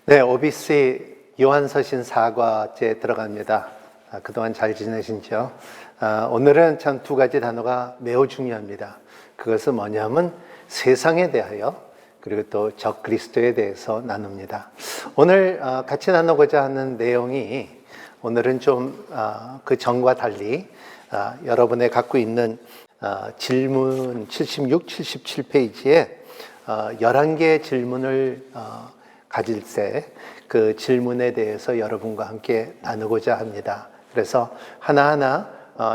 네, OBC 요한서신 4과째 들어갑니다. 그동안 잘 지내신죠? 오늘은 참 두 가지 단어가 매우 중요합니다. 그것은 뭐냐면 세상에 대하여 그리고 또 적그리스도에 대해서 나눕니다. 오늘 같이 나누고자 하는 내용이 오늘은 좀 그 전과 달리 여러분의 갖고 있는 질문 76, 77페이지에 11개의 질문을 가질 때 그 질문에 대해서 여러분과 함께 나누고자 합니다. 그래서 하나하나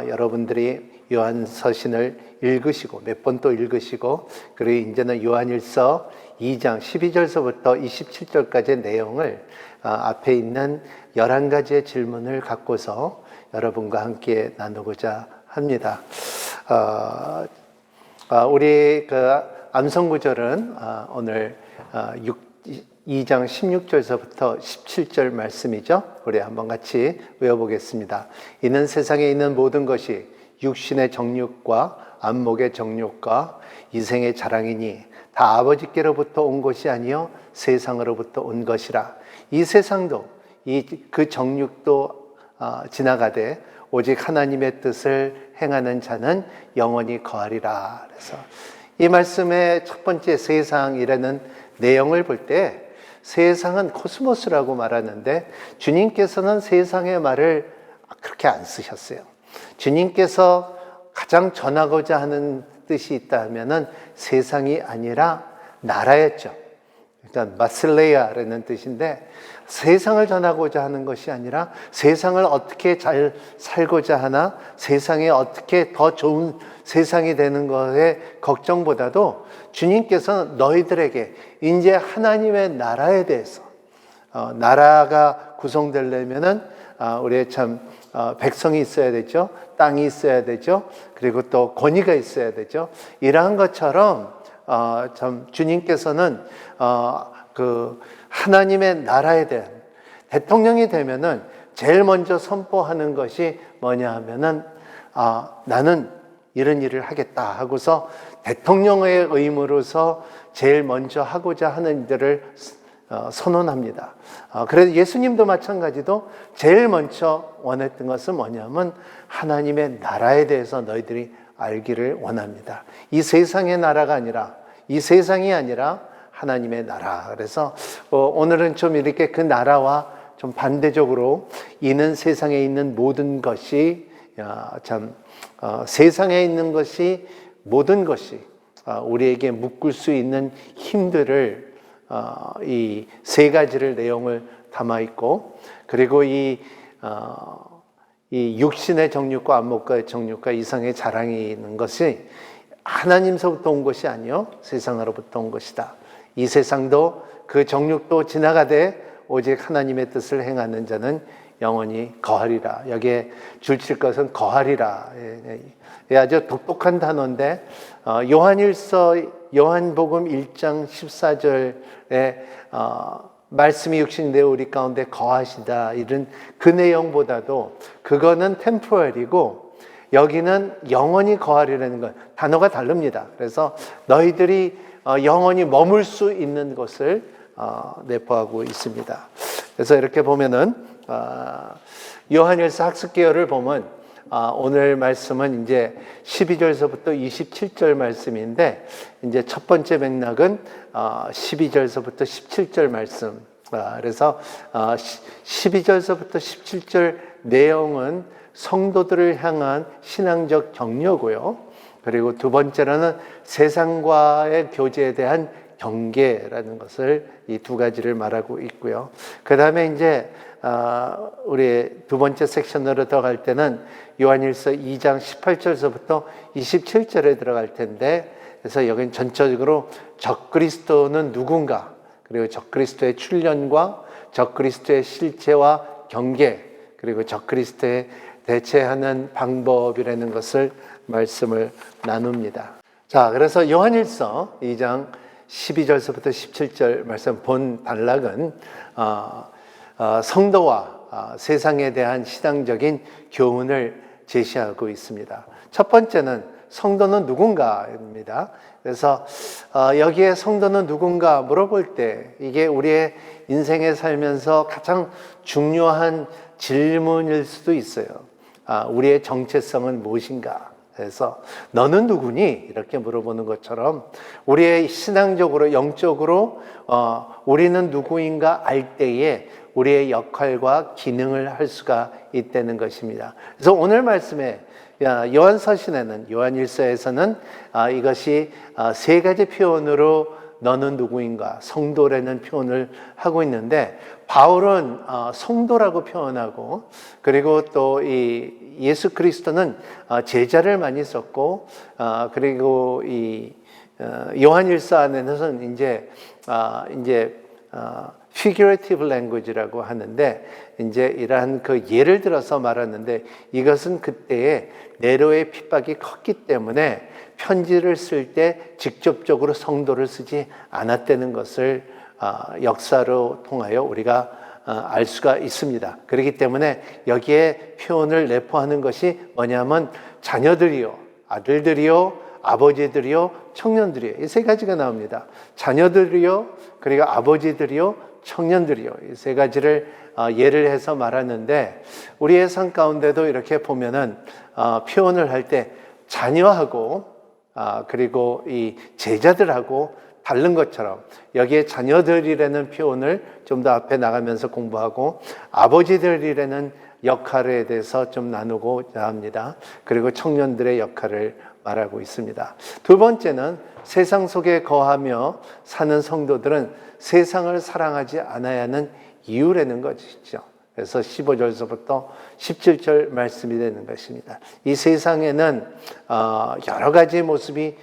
여러분들이 요한서신을 읽으시고 몇 번 또 읽으시고 그리고 이제는 요한일서 2장 12절서부터 27절까지의 내용을 앞에 있는 11가지의 질문을 갖고서 여러분과 함께 나누고자 합니다. 우리 그 암송구절은 오늘 2장 16절서부터 17절 말씀이죠. 우리 한번 같이 외워보겠습니다. 이는 세상에 있는 모든 것이 육신의 정욕과 안목의 정욕과 이생의 자랑이니 다 아버지께로부터 온 것이 아니요 세상으로부터 온 것이라. 이 세상도 그 정욕도 지나가되 오직 하나님의 뜻을 행하는 자는 영원히 거하리라. 그래서 이 말씀의 첫 번째 세상이라는 내용을 볼 때 세상은 코스모스라고 말하는데 주님께서는 세상의 말을 그렇게 안 쓰셨어요. 주님께서 가장 전하고자 하는 뜻이 있다 하면은 세상이 아니라 나라였죠. 그러니까 마슬레야라는 뜻인데 세상을 전하고자 하는 것이 아니라 세상을 어떻게 잘 살고자 하나 세상에 어떻게 더 좋은 세상이 되는 것에 걱정보다도 주님께서는 너희들에게 이제 하나님의 나라에 대해서 나라가 구성되려면은 우리의 참 백성이 있어야 되죠. 땅이 있어야 되죠. 그리고 또 권위가 있어야 되죠. 이러한 것처럼 참 주님께서는 그 하나님의 나라에 대한 대통령이 되면은 제일 먼저 선포하는 것이 뭐냐 하면은 나는 이런 일을 하겠다 하고서 대통령의 의무로서 제일 먼저 하고자 하는 일들을 선언합니다. 그래서 예수님도 마찬가지도 제일 먼저 원했던 것은 뭐냐면 하나님의 나라에 대해서 너희들이 알기를 원합니다. 이 세상의 나라가 아니라 이 세상이 아니라 하나님의 나라. 그래서 오늘은 좀 이렇게 그 나라와 좀 반대적으로 이는 세상에 있는 모든 것이 세상에 있는 것이 모든 것이 우리에게 묶을 수 있는 힘들을 이 세 가지를 내용을 담아 있고 그리고 이 육신의 정욕과 안목과의 정욕과 이상의 자랑이 있는 것이 하나님서부터 온 것이 아니요 세상으로부터 온 것이다. 이 세상도 그 정욕도 지나가되 오직 하나님의 뜻을 행하는 자는 영원히 거하리라. 여기에 줄칠 것은 거하리라. 아주 독특한 단어인데 요한복음 1장 14절에 말씀이 육신되어 우리 가운데 거하시다 이런 그 내용보다도 그거는 템포럴이고 여기는 영원히 거하리라는 것 단어가 다릅니다. 그래서 너희들이 영원히 머물 수 있는 것을 내포하고 있습니다. 그래서 이렇게 보면은 요한일서 학습계열을 보면 오늘 말씀은 이제 12절서부터 27절 말씀인데 이제 첫 번째 맥락은 12절서부터 17절 말씀. 그래서 12절서부터 17절 내용은 성도들을 향한 신앙적 격려고요. 그리고 두 번째로는 세상과의 교제에 대한 경계라는 것을 이 두 가지를 말하고 있고요. 그 다음에 이제 우리 두 번째 섹션으로 들어갈 때는 요한일서 2장 18절서부터 27절에 들어갈 텐데 그래서 여기는 전체적으로 적그리스도는 누군가 그리고 적그리스도의 출현과 적그리스도의 실체와 경계 그리고 적그리스도에 대체하는 방법이라는 것을 말씀을 나눕니다. 자, 그래서 요한일서 2장 12절서부터 17절 말씀 본 단락은 성도와 세상에 대한 신앙적인 교훈을 제시하고 있습니다. 첫 번째는 성도는 누군가입니다. 그래서 여기에 성도는 누군가 물어볼 때 이게 우리의 인생에 살면서 가장 중요한 질문일 수도 있어요. 우리의 정체성은 무엇인가? 그래서 너는 누구니? 이렇게 물어보는 것처럼 우리의 신앙적으로 영적으로 우리는 누구인가 알 때에 우리의 역할과 기능을 할 수가 있다는 것입니다. 그래서 오늘 말씀에 요한서신에는 요한일서에서는 이것이 세 가지 표현으로 너는 누구인가 성도라는 표현을 하고 있는데 바울은 성도라고 표현하고 그리고 또 이 예수 그리스도는 제자를 많이 썼고 그리고 이 요한일서 안에서는 이제 figurative language라고 하는데 이제 이러한 그 예를 들어서 말하는데 이것은 그때의 네로의 핍박이 컸기 때문에 편지를 쓸 때 직접적으로 성도를 쓰지 않았다는 것을 역사로 통하여 우리가 알 수가 있습니다. 그렇기 때문에 여기에 표현을 내포하는 것이 뭐냐면 자녀들이요, 아들들이요, 아버지들이요, 청년들이요. 이 세 가지가 나옵니다. 자녀들이요, 그리고 아버지들이요, 청년들이요. 이 세 가지를 예를 해서 말하는데 우리의 삶 가운데도 이렇게 보면은 표현을 할 때 자녀하고 그리고 이 제자들하고 다른 것처럼 여기에 자녀들이라는 표현을 좀 더 앞에 나가면서 공부하고 아버지들이라는 역할에 대해서 좀 나누고자 합니다. 그리고 청년들의 역할을 말하고 있습니다. 두 번째는 세상 속에 거하며 사는 성도들은 세상을 사랑하지 않아야 하는 이유라는 것이죠. 그래서 15절서부터 17절 말씀이 되는 것입니다. 이 세상에는 여러 가지 모습이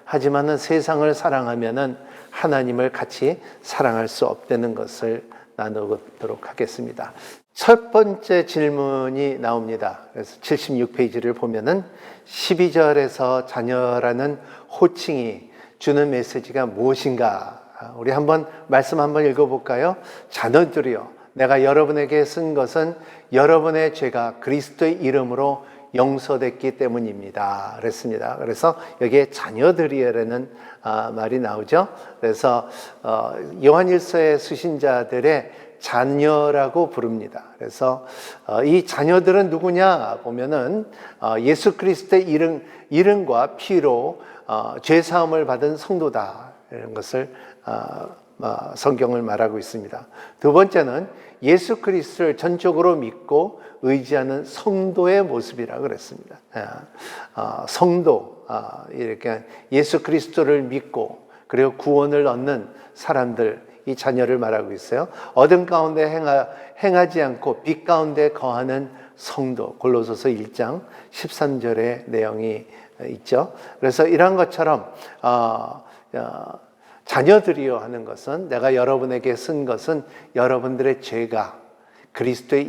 하지만은 세상을 사랑하면은 하나님을 같이 사랑할 수 없다는 것을 나누도록 하겠습니다. 첫 번째 질문이 나옵니다. 그래서 76페이지를 보면은 12절에서 자녀라는 호칭이 주는 메시지가 무엇인가? 우리 말씀 한번 읽어볼까요? 자녀들이여, 내가 여러분에게 쓴 것은 여러분의 죄가 그리스도의 이름으로 용서됐기 때문입니다. 그랬습니다. 그래서 여기에 자녀들이라는 말이 나오죠. 그래서 요한일서의 수신자들의 자녀라고 부릅니다. 그래서 이 자녀들은 누구냐 보면은 예수 그리스도의 이름과 피로 죄 사함을 받은 성도다 이런 것을 성경을 말하고 있습니다. 두 번째는 예수 그리스도를 전적으로 믿고 의지하는 성도의 모습이라고 그랬습니다. 성도, 이렇게 예수 그리스도를 믿고 그리고 구원을 얻는 사람들, 이 자녀를 말하고 있어요. 어둠 가운데 행하지 않고 빛 가운데 거하는 성도, 골로새서 1장 13절의 내용이 있죠. 그래서 이런 것처럼 자녀들이여 하는 것은 내가 여러분에게 쓴 것은 여러분들의 죄가 그리스도의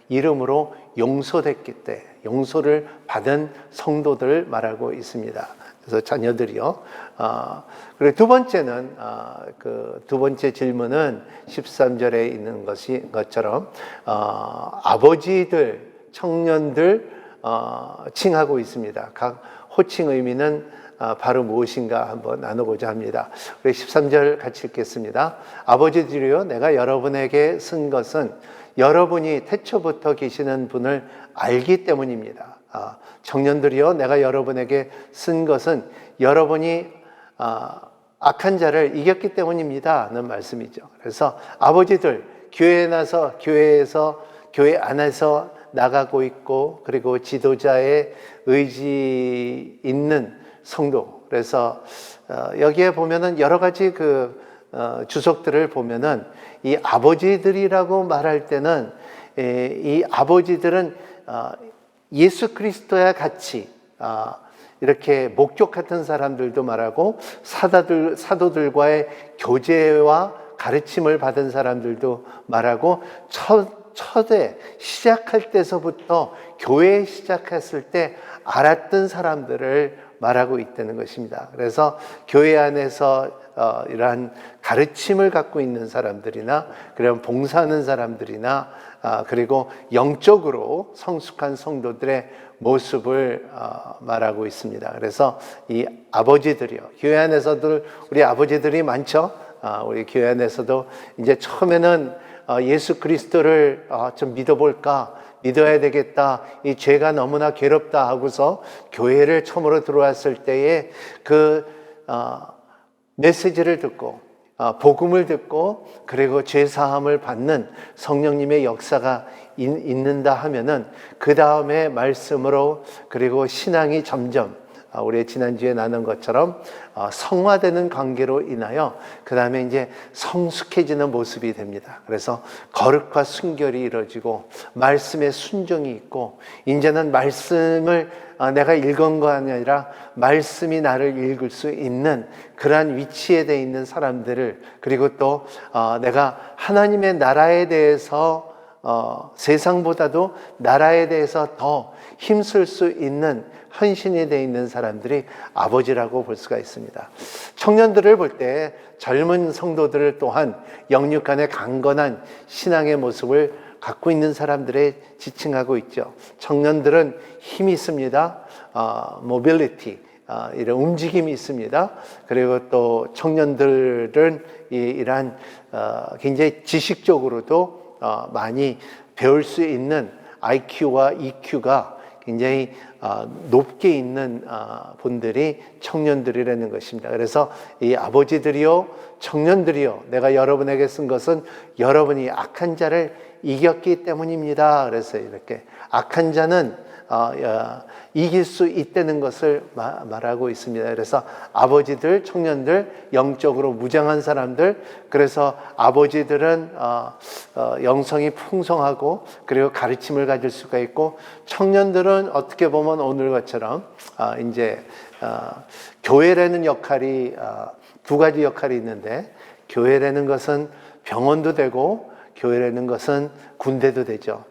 이름으로 용서됐기 때문에 용서를 받은 성도들을 말하고 있습니다. 그래서 자녀들이요. 그리고 두 번째는 두 번째 질문은 13절에 있는 것처럼 아버지들, 청년들 칭하고 있습니다. 각 호칭 의미는 바로 무엇인가 한번 나누고자 합니다. 우리 13절 같이 읽겠습니다. 아버지들이여, 내가 여러분에게 쓴 것은 여러분이 태초부터 계시는 분을 알기 때문입니다. 청년들이여, 내가 여러분에게 쓴 것은 여러분이 악한 자를 이겼기 때문입니다 하는 말씀이죠. 그래서 아버지들, 교회 안에서 나가고 있고 그리고 지도자의 의지 있는 성도. 그래서 여기에 보면은 여러 가지 주석들을 보면은 이 아버지들이라고 말할 때는 이 아버지들은 예수 그리스도와 같이 이렇게 목격 같은 사람들도 말하고 사도들과의 교제와 가르침을 받은 사람들도 말하고 첫에 시작할 때서부터 교회 시작했을 때 알았던 사람들을 말하고 있다는 것입니다. 그래서 교회 안에서 이러한 가르침을 갖고 있는 사람들이나 그런 봉사하는 사람들이나 그리고 영적으로 성숙한 성도들의 모습을 말하고 있습니다. 그래서 이 아버지들이요, 교회 안에서도 우리 아버지들이 많죠. 우리 교회 안에서도 이제 처음에는 예수 그리스도를 좀 믿어볼까, 믿어야 되겠다, 이 죄가 너무나 괴롭다 하고서 교회를 처음으로 들어왔을 때에 그 메시지를 듣고 복음을 듣고 그리고 죄 사함을 받는 성령님의 역사가 있는다 하면은 그 다음에 말씀으로 그리고 신앙이 점점 우리 지난주에 나눈 것처럼 성화되는 관계로 인하여 그 다음에 이제 성숙해지는 모습이 됩니다. 그래서 거룩과 순결이 이루어지고 말씀에 순종이 있고 이제는 말씀을 내가 읽은 거 아니라 말씀이 나를 읽을 수 있는 그러한 위치에 돼 있는 사람들을 그리고 또 내가 하나님의 나라에 대해서 세상보다도 나라에 대해서 더 힘쓸 수 있는 헌신이 되어 있는 사람들이 아버지라고 볼 수가 있습니다. 청년들을 볼 때 젊은 성도들을 또한 영육간의 강건한 신앙의 모습을 갖고 있는 사람들에 지칭하고 있죠. 청년들은 힘이 있습니다. 모빌리티, 이런 움직임이 있습니다. 그리고 또 청년들은 이러한 굉장히 지식적으로도 많이 배울 수 있는 IQ와 EQ가 굉장히 높게 있는 분들이 청년들이라는 것입니다. 그래서 이 아버지들이요, 청년들이요, 내가 여러분에게 쓴 것은 여러분이 악한 자를 이겼기 때문입니다. 그래서 이렇게 악한 자는 이길 수 있다는 것을 말하고 있습니다. 그래서 아버지들, 청년들, 영적으로 무장한 사람들, 그래서 아버지들은 영성이 풍성하고 그리고 가르침을 가질 수가 있고, 청년들은 어떻게 보면 오늘 것처럼 이제 교회라는 역할이 두 가지 역할이 있는데, 교회라는 것은 병원도 되고 교회라는 것은 군대도 되죠.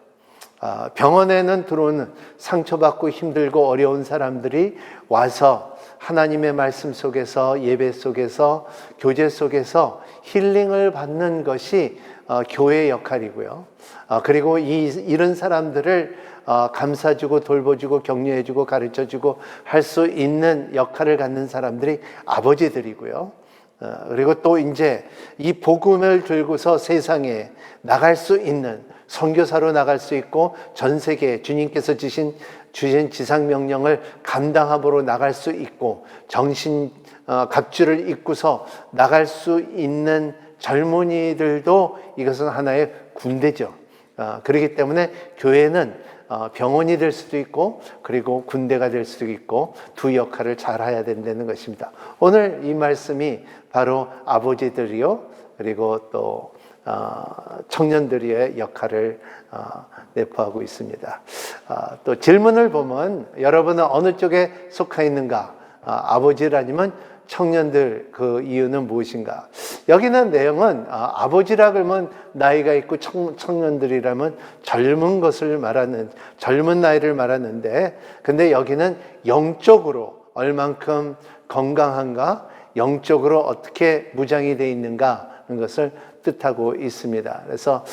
병원에는 들어오는 상처받고 힘들고 어려운 사람들이 와서 하나님의 말씀 속에서, 예배 속에서, 교제 속에서 힐링을 받는 것이 교회의 역할이고요. 그리고 이런 사람들을 감싸주고 돌보주고 격려해주고 가르쳐주고 할 수 있는 역할을 갖는 사람들이 아버지들이고요. 그리고 또 이제 이 복음을 들고서 세상에 나갈 수 있는 선교사로 나갈 수 있고 전 세계에 주님께서 주신 지상명령을 감당함으로 나갈 수 있고 정신 갑주를 입고서 나갈 수 있는 젊은이들도 이것은 하나의 군대죠. 그렇기 때문에 교회는 병원이 될 수도 있고 그리고 군대가 될 수도 있고 두 역할을 잘 해야 된다는 것입니다. 오늘 이 말씀이 바로 아버지들이요 그리고 또 청년들의 역할을 내포하고 있습니다. 또 질문을 보면 여러분은 어느 쪽에 속해 있는가? 아버지라면 청년들, 그 이유는 무엇인가? 여기는 내용은 아버지라 그러면 나이가 있고 청년들이라면 젊은 것을 말하는, 젊은 나이를 말하는데, 근데 여기는 영적으로 얼만큼 건강한가, 영적으로 어떻게 무장이 되어 있는가 하는 것을 뜻하고 있습니다. 그래서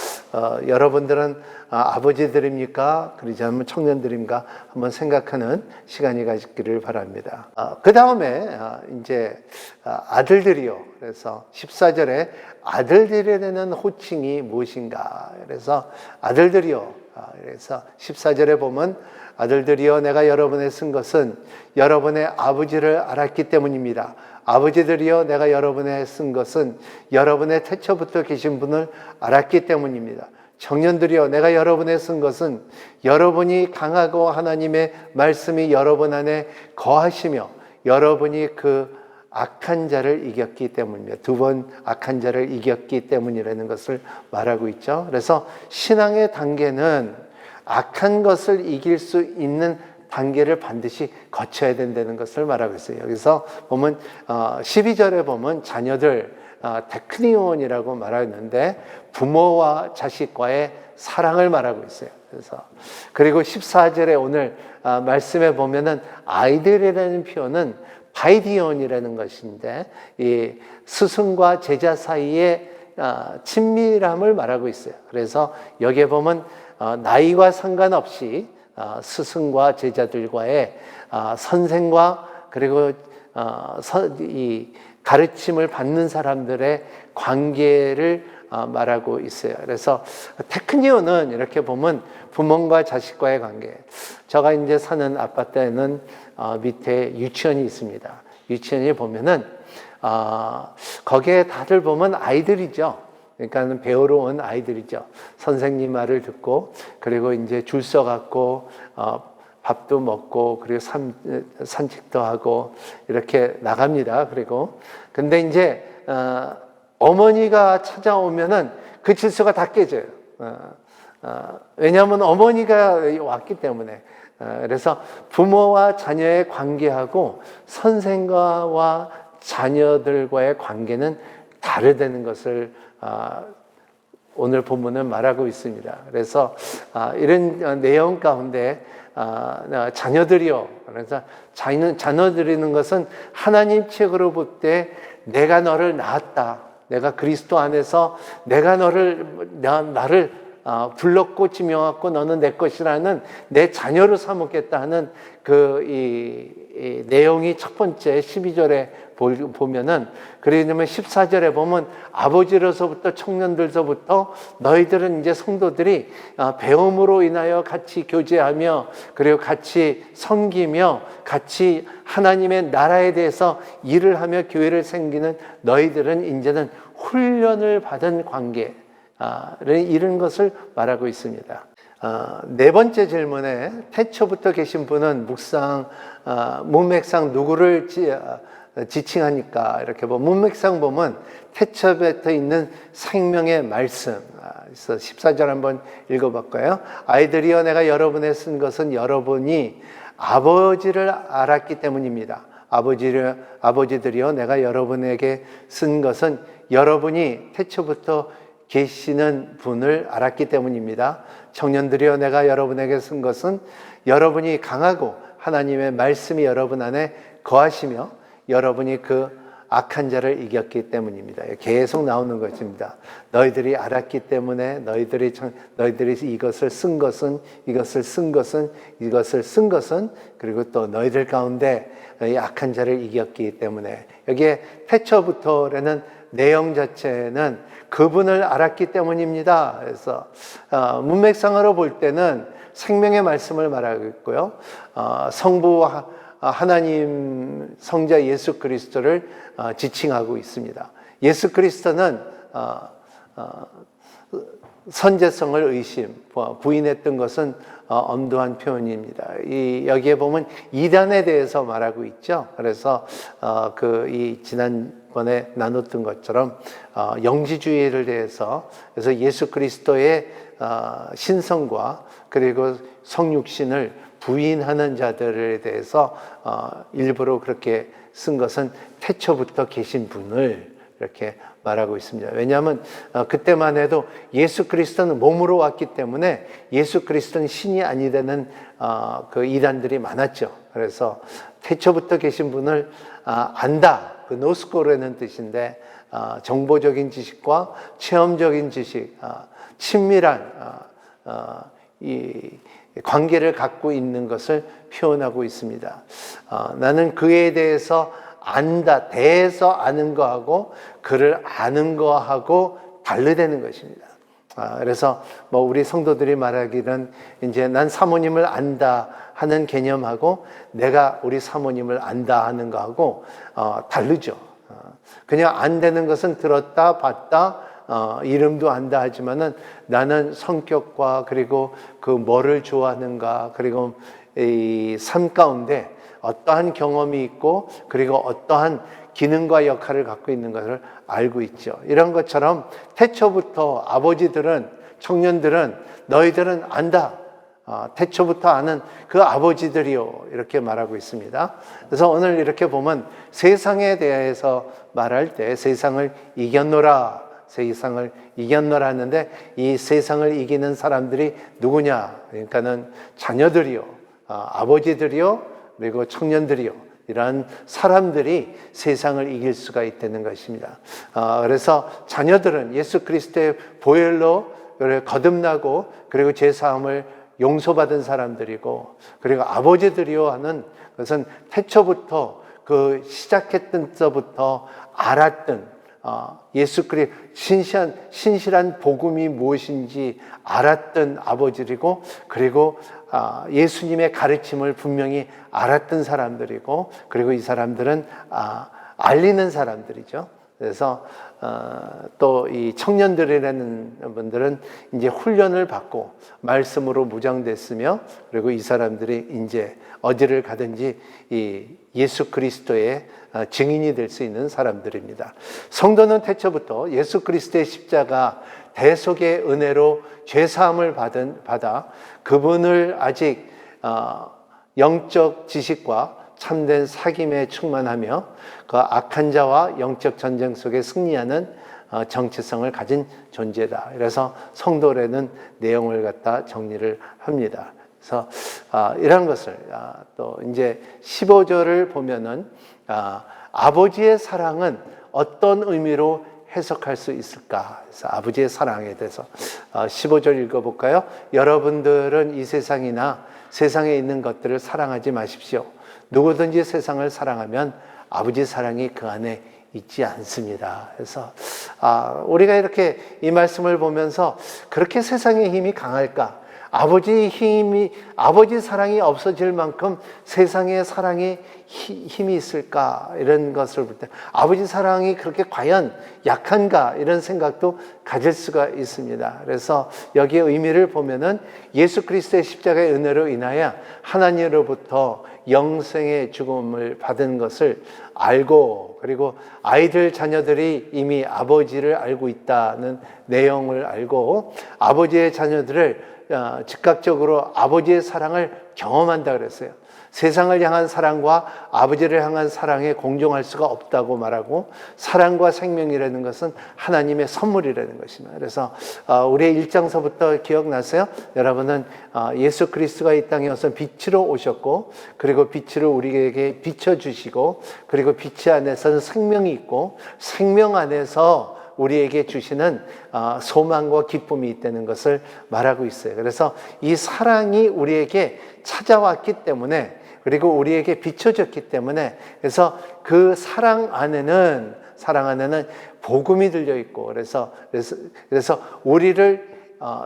여러분들은 아버지들입니까? 그러지 않으면 청년들입니까? 한번 생각하는 시간이 가지기를 바랍니다. 그 다음에 이제 아들들이요. 그래서 14절에 아들들에 대한 호칭이 무엇인가? 그래서 아들들이요. 그래서 14절에 보면 아들들이여 내가 여러분에 쓴 것은 여러분의 아버지를 알았기 때문입니다. 아버지들이여 내가 여러분에 쓴 것은 여러분의 태초부터 계신 분을 알았기 때문입니다. 청년들이여 내가 여러분에 쓴 것은 여러분이 강하고 하나님의 말씀이 여러분 안에 거하시며 여러분이 그 악한 자를 이겼기 때문입니다. 두 번 악한 자를 이겼기 때문이라는 것을 말하고 있죠. 그래서 신앙의 단계는 악한 것을 이길 수 있는 단계를 반드시 거쳐야 된다는 것을 말하고 있어요. 여기서 보면 12절에 보면 자녀들 테크니온이라고 말하는데 부모와 자식과의 사랑을 말하고 있어요. 그래서 그리고 14절에 오늘 말씀에 보면은 아이들이라는 표현은 바이디온이라는 것인데 이 스승과 제자 사이의 친밀함을 말하고 있어요. 그래서 여기에 보면 나이와 상관없이 스승과 제자들과의 선생과 그리고 이 가르침을 받는 사람들의 관계를 말하고 있어요. 그래서 테크니오는 이렇게 보면 부모과 자식과의 관계. 제가 이제 사는 아파트에는 밑에 유치원이 있습니다. 유치원에 보면은 거기에 다들 보면 아이들이죠. 그러니까 배우러 온 아이들이죠. 선생님 말을 듣고 그리고 이제 줄 서 갖고 밥도 먹고 그리고 산책도 하고 이렇게 나갑니다. 그리고 근데 이제 어머니가 찾아오면은 그 질서가 다 깨져요. 왜냐하면 어머니가 왔기 때문에. 그래서 부모와 자녀의 관계하고 선생과 자녀들과의 관계는 다르다는 것을 오늘 본문은 말하고 있습니다. 그래서 이런 내용 가운데 자녀들이요. 그래서 자녀들이는 것은 하나님 책으로 볼 때 내가 너를 낳았다. 내가 그리스도 안에서 내가 나를 불렀고 지명했고 너는 내 것이라는 내 자녀로 삼겠다 하는 이 내용이 첫 번째 12절에 보면은 그러면 14절에 보면 아버지로서부터 청년들서부터 너희들은 이제 성도들이 배움으로 인하여 같이 교제하며 그리고 같이 섬기며 같이 하나님의 나라에 대해서 일을 하며 교회를 섬기는 너희들은 이제는 훈련을 받은 관계 이런 것을 말하고 있습니다. 네 번째 질문에 태초부터 계신 분은 문맥상 누구를 지칭하니까 이렇게 보면 문맥상 보면 태초부터 있는 생명의 말씀. 그래서 14절 한번 읽어볼까요? 아이들이여 내가 여러분에 쓴 것은 여러분이 아버지를 알았기 때문입니다. 아버지들이여 내가 여러분에게 쓴 것은 여러분이 태초부터 계시는 분을 알았기 때문입니다. 청년들이여 내가 여러분에게 쓴 것은 여러분이 강하고 하나님의 말씀이 여러분 안에 거하시며 여러분이 그 악한 자를 이겼기 때문입니다. 계속 나오는 것입니다. 너희들이 알았기 때문에 너희들이 이것을 쓴 것은 그리고 또 너희들 가운데 이 악한 자를 이겼기 때문에 여기에 태초부터라는 내용 자체는 그분을 알았기 때문입니다. 그래서 문맥상으로 볼 때는 생명의 말씀을 말하고 있고요. 성부 하나님 성자 예수 그리스도를 지칭하고 있습니다. 예수 그리스도는 선제성을 부인했던 것은 엄도한 표현입니다. 여기에 보면 이단에 대해서 말하고 있죠. 그래서 지난번에 나눴던 것처럼 영지주의를 대해서 그래서 예수 그리스도의 신성과 그리고 성육신을 부인하는 자들에 대해서 일부러 그렇게 쓴 것은 태초부터 계신 분을 이렇게 말하고 있습니다. 왜냐하면 그때만 해도 예수 그리스도는 몸으로 왔기 때문에 예수 그리스도는 신이 아니라는 그 이단들이 많았죠. 그래서 태초부터 계신 분을 안다. 그 노스코르라는 뜻인데 정보적인 지식과 체험적인 지식, 친밀한 이 관계를 갖고 있는 것을 표현하고 있습니다. 나는 그에 대해서 안다, 대해서 아는 거하고 그를 아는 거하고 다르다는 것입니다. 그래서 우리 성도들이 말하기는 이제 난 사모님을 안다 하는 개념하고 내가 우리 사모님을 안다 하는 거하고 다르죠. 그냥 안다는 것은 들었다, 봤다, 이름도 안다 하지만은 나는 성격과 그리고 그 뭐를 좋아하는가 그리고 이 삶 가운데 어떠한 경험이 있고 그리고 어떠한 기능과 역할을 갖고 있는 것을 알고 있죠. 이런 것처럼 태초부터 아버지들은 청년들은 너희들은 안다. 태초부터 아는 그 아버지들이요 이렇게 말하고 있습니다. 그래서 오늘 이렇게 보면 세상에 대해서 말할 때 세상을 이겼노라 하는데 이 세상을 이기는 사람들이 누구냐? 그러니까는 자녀들이요, 아버지들이요, 그리고 청년들이요. 이런 사람들이 세상을 이길 수가 있다는 것입니다. 그래서 자녀들은 예수 그리스도의 보혈로 거듭나고 그리고 죄사함을 용서받은 사람들이고, 그리고 아버지들이요 하는 것은 태초부터 그 시작했던 때부터 알았던 예수 그리스도 신실한 복음이 무엇인지 알았던 아버지이고, 그리고 예수님의 가르침을 분명히 알았던 사람들이고, 그리고 이 사람들은 알리는 사람들이죠. 그래서 또 이 청년들이라는 분들은 이제 훈련을 받고 말씀으로 무장됐으며, 그리고 이 사람들이 이제 어디를 가든지 이 예수 그리스도의 증인이 될 수 있는 사람들입니다. 성도는 태초부터 예수 그리스도의 십자가 대속의 은혜로 죄사함을 받아 그분을 아직 영적 지식과 참된 사귐에 충만하며 그 악한 자와 영적 전쟁 속에 승리하는 정체성을 가진 존재다. 그래서 성도라는 내용을 갖다 정리를 합니다. 그래서 이런 것을 또 이제 15절을 보면은 아버지의 사랑은 어떤 의미로 해석할 수 있을까? 그래서 아버지의 사랑에 대해서 15절 읽어볼까요? 여러분들은 이 세상이나 세상에 있는 것들을 사랑하지 마십시오. 누구든지 세상을 사랑하면 아버지 사랑이 그 안에 있지 않습니다. 그래서 우리가 이렇게 이 말씀을 보면서 그렇게 세상의 힘이 강할까? 아버지 사랑이 없어질 만큼 세상의 사랑에 힘이 있을까? 이런 것을 볼 때 아버지 사랑이 그렇게 과연 약한가? 이런 생각도 가질 수가 있습니다. 그래서 여기에 의미를 보면은 예수 그리스도의 십자가의 은혜로 인하여 하나님으로부터 영생의 죽음을 받은 것을 알고, 그리고 자녀들이 이미 아버지를 알고 있다는 내용을 알고, 아버지의 자녀들을 즉각적으로 아버지의 사랑을 경험한다 그랬어요. 세상을 향한 사랑과 아버지를 향한 사랑에 공존할 수가 없다고 말하고, 사랑과 생명이라는 것은 하나님의 선물이라는 것입니다. 그래서 우리의 1장서부터 기억나세요? 여러분은 예수 그리스도가 이 땅에 와서 빛으로 오셨고, 그리고 빛으로 우리에게 비춰주시고, 그리고 빛 안에서는 생명이 있고, 생명 안에서 우리에게 주시는 소망과 기쁨이 있다는 것을 말하고 있어요. 그래서 이 사랑이 우리에게 찾아왔기 때문에, 그리고 우리에게 비춰졌기 때문에, 그래서 그 사랑 안에는 복음이 들려 있고, 그래서 우리를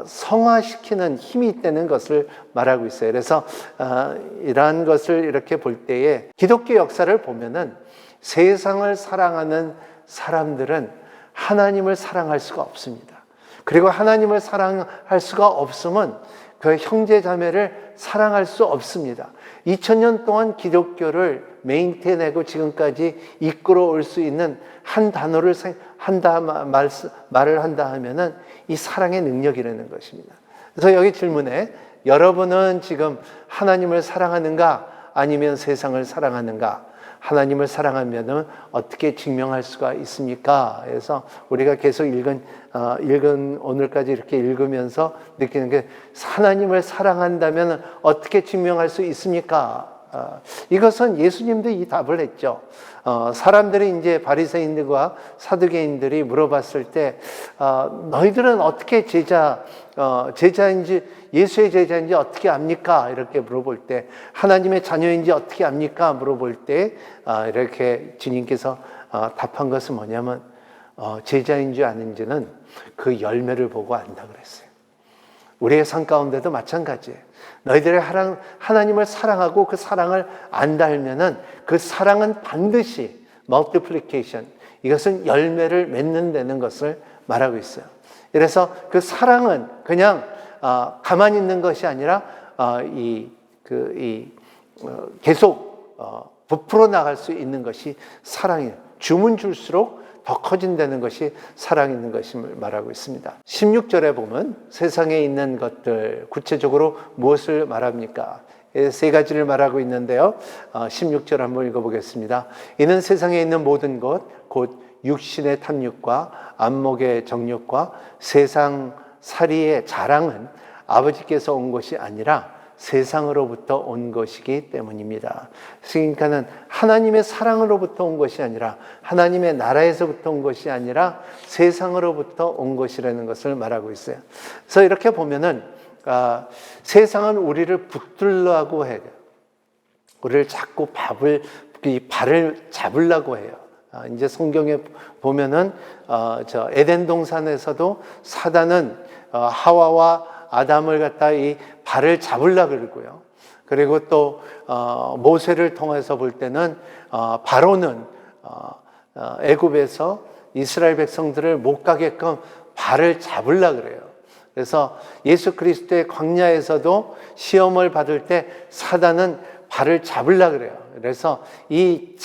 성화시키는 힘이 있다는 것을 말하고 있어요. 그래서 이러한 것을 이렇게 볼 때에 기독교 역사를 보면은 세상을 사랑하는 사람들은 하나님을 사랑할 수가 없습니다. 그리고 하나님을 사랑할 수가 없으면 그 형제 자매를 사랑할 수 없습니다. 2000년 동안 기독교를 메인테인하고 지금까지 이끌어올 수 있는 한 단어를 말을 한다 하면은 이 사랑의 능력이라는 것입니다. 그래서 여기 질문에 여러분은 지금 하나님을 사랑하는가 아니면 세상을 사랑하는가? 하나님을 사랑하면 어떻게 증명할 수가 있습니까? 그래서 우리가 계속 읽은 오늘까지 이렇게 읽으면서 느끼는 게, 하나님을 사랑한다면 어떻게 증명할 수 있습니까? 이것은 예수님도 이 답을 했죠. 사람들이 이제 바리새인들과 사두개인들이 물어봤을 때 너희들은 어떻게 제자인지, 예수의 제자인지 어떻게 압니까? 이렇게 물어볼 때, 하나님의 자녀인지 어떻게 압니까? 물어볼 때 이렇게 주님께서 답한 것은 뭐냐면 제자인지 아닌지는 그 열매를 보고 안다 그랬어요. 우리의 삶 가운데도 마찬가지예요. 너희들이 하나님을 사랑하고 그 사랑을 안다 하면은 그 사랑은 반드시 multiplication, 이것은 열매를 맺는다는 것을 말하고 있어요. 그래서 그 사랑은 그냥 가만히 있는 것이 아니라 계속 부풀어 나갈 수 있는 것이 사랑이에요. 주면 줄수록 더 커진다는 것이 사랑이 있는 것임을 말하고 있습니다. 16절에 보면 세상에 있는 것들, 구체적으로 무엇을 말합니까? 세 가지를 말하고 있는데요. 16절 한번 읽어보겠습니다. 이는 세상에 있는 모든 것, 곧 육신의 탐욕과 안목의 정욕과 세상 살이의 자랑은 아버지께서 온 것이 아니라 세상으로부터 온 것이기 때문입니다. 그러니까는 하나님의 사랑으로부터 온 것이 아니라 하나님의 나라에서부터 온 것이 아니라 세상으로부터 온 것이라는 것을 말하고 있어요. 그래서 이렇게 보면은 세상은 우리를 붙들려고 해요. 우리를 자꾸 발을 잡으려고 해요. 이제 성경에 보면은 저 에덴 동산에서도 사단은 하와와 아담을 갖다 이 발을 잡으려고 그러고요. 그리고 또 모세를 통해서 볼 때는 바로는 애굽에서 이스라엘 백성들을 못 가게끔 발을 잡으려고 그래요. 그래서 예수 그리스도의 광야에서도 시험을 받을 때 사단은 발을 잡으려고 그래요. 그래서 이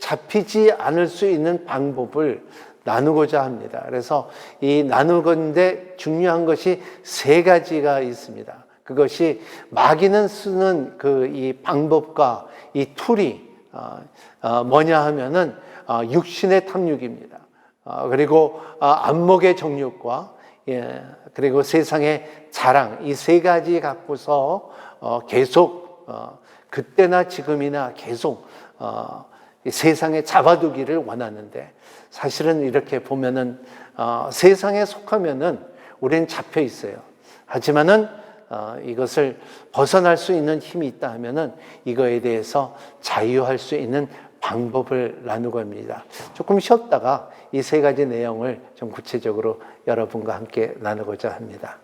잡히지 않을 수 있는 방법을 나누고자 합니다. 그래서 이 나누건데 중요한 것이 세 가지가 있습니다. 그것이 마귀는 쓰는 이 방법과 이 툴이 뭐냐 하면은 육신의 탐욕입니다. 그리고 안목의 정욕과 그리고 세상의 자랑, 이 세 가지 갖고서 계속 그때나 지금이나 계속 세상에 잡아두기를 원하는데, 사실은 이렇게 보면은 세상에 속하면은 우리는 잡혀 있어요. 하지만은 이것을 벗어날 수 있는 힘이 있다 하면은 이거에 대해서 자유할 수 있는 방법을 나누고 합니다. 조금 쉬었다가 이 세 가지 내용을 좀 구체적으로 여러분과 함께 나누고자 합니다.